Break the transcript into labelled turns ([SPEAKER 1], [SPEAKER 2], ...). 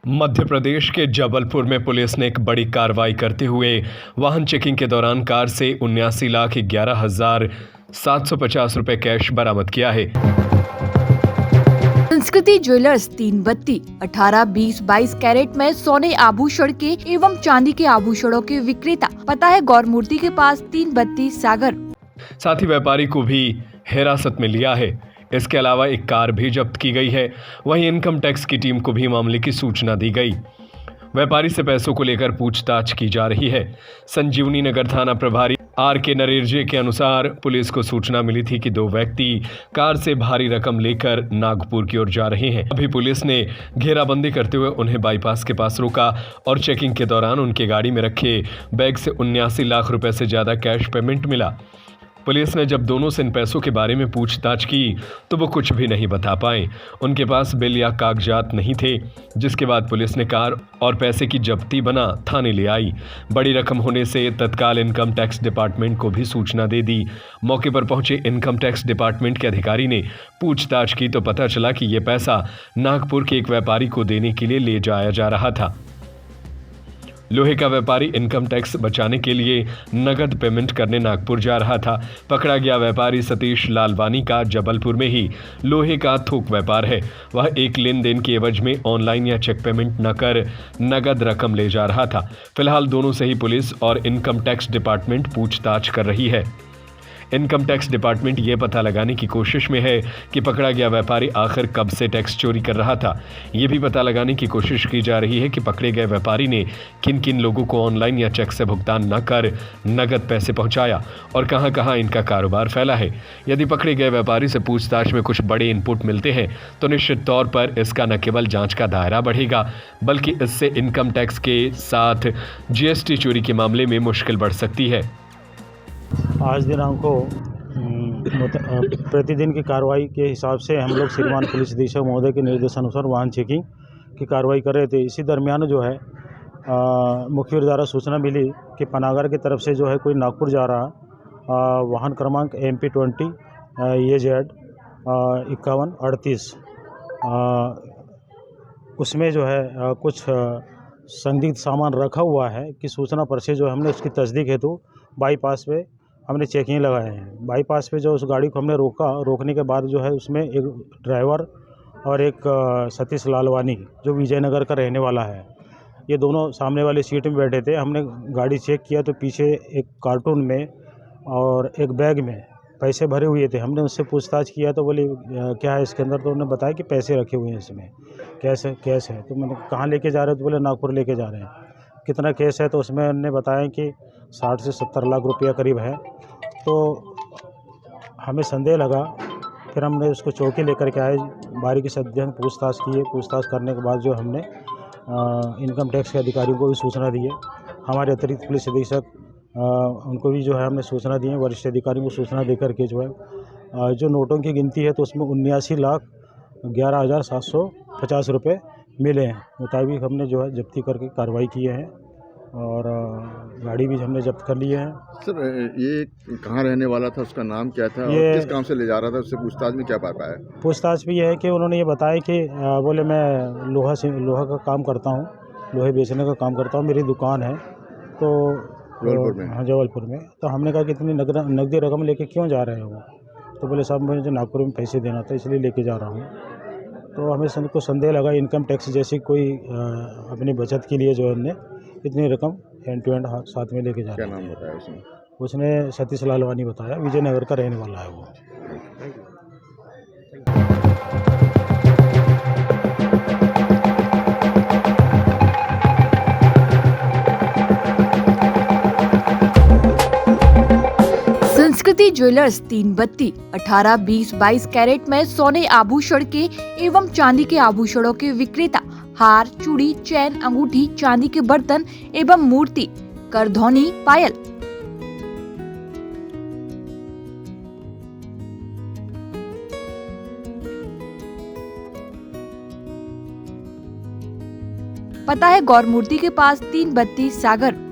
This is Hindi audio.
[SPEAKER 1] मध्य प्रदेश के जबलपुर में पुलिस ने एक बड़ी कार्रवाई करते हुए वाहन चेकिंग के दौरान कार से 79,11,750 रुपए कैश बरामद किया है।
[SPEAKER 2] संस्कृति ज्वेलर्स 3 बत्ती 18, 20, 22 कैरेट में सोने आभूषण के एवं चांदी के आभूषणों के विक्रेता पता है गौरमूर्ति के पास 3 बत्ती सागर।
[SPEAKER 1] साथ ही व्यापारी को भी हिरासत में लिया है। इसके अलावा एक कार भी जब्त की गई है। वहीं इनकम टैक्स की टीम को भी मामले की सूचना दी गई। व्यापारी से पैसों को लेकर पूछताछ की जा रही है। संजीवनी नगर थाना प्रभारी RK नरेरजे के अनुसार पुलिस को सूचना मिली थी कि 2 व्यक्ति कार से भारी रकम लेकर नागपुर की ओर जा रहे हैं। अभी पुलिस ने घेराबंदी करते हुए उन्हें बाईपास के पास रोका और चेकिंग के दौरान उनके गाड़ी में रखे बैग से 79 लाख रुपए से ज्यादा कैश पेमेंट मिला। पुलिस ने जब दोनों से इन पैसों के बारे में पूछताछ की तो वो कुछ भी नहीं बता पाए। उनके पास बिल या कागजात नहीं थे, जिसके बाद पुलिस ने कार और पैसे की जब्ती बना थाने ले आई। बड़ी रकम होने से तत्काल इनकम टैक्स डिपार्टमेंट को भी सूचना दे दी। मौके पर पहुंचे इनकम टैक्स डिपार्टमेंट के अधिकारी ने पूछताछ की तो पता चला कि ये पैसा नागपुर के एक व्यापारी को देने के लिए ले जाया जा रहा था। लोहे का व्यापारी इनकम टैक्स बचाने के लिए नगद पेमेंट करने नागपुर जा रहा था। पकड़ा गया व्यापारी सतीश लालवानी का जबलपुर में ही लोहे का थोक व्यापार है। वह एक लेन देन के एवज में ऑनलाइन या चेक पेमेंट न कर नगद रकम ले जा रहा था। फिलहाल दोनों से ही पुलिस और इनकम टैक्स डिपार्टमेंट पूछताछ कर रही है। इनकम टैक्स डिपार्टमेंट ये पता लगाने की कोशिश में है कि पकड़ा गया व्यापारी आखिर कब से टैक्स चोरी कर रहा था। ये भी पता लगाने की कोशिश की जा रही है कि पकड़े गए व्यापारी ने किन किन लोगों को ऑनलाइन या चेक से भुगतान न कर नगद पैसे पहुंचाया और कहां कहां इनका कारोबार फैला है। यदि पकड़े गए व्यापारी से पूछताछ में कुछ बड़े इनपुट मिलते हैं तो निश्चित तौर पर इसका न केवल जाँच का दायरा बढ़ेगा, बल्कि इससे इनकम टैक्स के साथ GST चोरी के मामले में मुश्किल बढ़ सकती है।
[SPEAKER 3] आज दिनांक को प्रतिदिन की कार्रवाई के हिसाब से हम लोग श्रीमान पुलिस अधीक्षक महोदय के निर्देशानुसार वाहन चेकिंग की कार्रवाई कर रहे थे। इसी दरमियान जो है मुखबिर द्वारा सूचना मिली कि पनागर की तरफ से जो है कोई नागपुर जा रहा वाहन क्रमांक MP20 EZ 5138 उसमें जो है कुछ संदिग्ध सामान रखा हुआ है कि सूचना पर से जो हमने उसकी तस्दीक हेतु बाईपास पे हमने चेकिंग लगाए हैं। बाईपास पे जो उस गाड़ी को हमने रोकने के बाद जो है उसमें एक ड्राइवर और एक सतीश लालवानी जो विजयनगर का रहने वाला है, ये दोनों सामने वाली सीट में बैठे थे। हमने गाड़ी चेक किया तो पीछे एक कार्टून में और एक बैग में पैसे भरे हुए थे। हमने उससे पूछताछ किया तो बोले क्या है इसके अंदर, तो उन्होंने बताया कि पैसे रखे हुए हैं इसमें, कैश है। तो मैंने कहाँ लेके जा रहे हो, तो बोले नागपुर लेके जा रहे हैं। कितना केस है, तो उसमें उन्होंने बताया कि 60 से 70 लाख रुपया करीब है। तो हमें संदेह लगा, फिर हमने उसको चौकी लेकर के आए, बारीकी से अध्ययन पूछताछ किए। पूछताछ करने के बाद जो हमने इनकम टैक्स के अधिकारियों को भी सूचना दी है। हमारे अतिरिक्त पुलिस अधीक्षक उनको भी जो है हमने सूचना दी है। वरिष्ठ अधिकारियों को सूचना देकर के जो है जो नोटों की गिनती है तो उसमें 79,11,750 रुपये मिले हैं। मुताबिक हमने जो है जब्ती करके कार्रवाई किए हैं और गाड़ी भी हमने जब्त कर लिए हैं।
[SPEAKER 4] सर ये कहाँ रहने वाला था, उसका नाम क्या था और किस काम से ले जा रहा था, उससे पूछताछ में क्या पाया?
[SPEAKER 3] पूछताछ भी ये है कि उन्होंने ये बताया कि बोले मैं लोहा का काम करता हूँ, लोहे बेचने का काम करता हूँ, मेरी दुकान है। तो
[SPEAKER 4] जबलपुर में?
[SPEAKER 3] हाँ, जबलपुर में। तो हमने कहा कि इतनी नकदी रकम लेके क्यों जा रहे हो? तो बोले साहब मुझे नागपुर में पैसे देना था इसलिए लेके जा रहा हूँ। तो हमें को संदेह लगा इनकम टैक्स जैसी कोई अपनी बचत के लिए जो हमने इतनी रकम हैंड टू हैंड साथ में लेके जा रहा है।
[SPEAKER 4] क्या नाम बताया
[SPEAKER 3] उसने सतीश लालवानी बताया, विजयनगर का रहने वाला है वो।
[SPEAKER 2] संस्कृति ज्वेलर्स 3 बत्ती 18, 20, 22 कैरेट में सोने आभूषण के एवं चांदी के आभूषणों के विक्रेता हार, चूड़ी, चैन, अंगूठी, चांदी के बर्तन एवं मूर्ति, करधौनी, पायल। पता है गौरमूर्ति के पास 3 बत्ती सागर।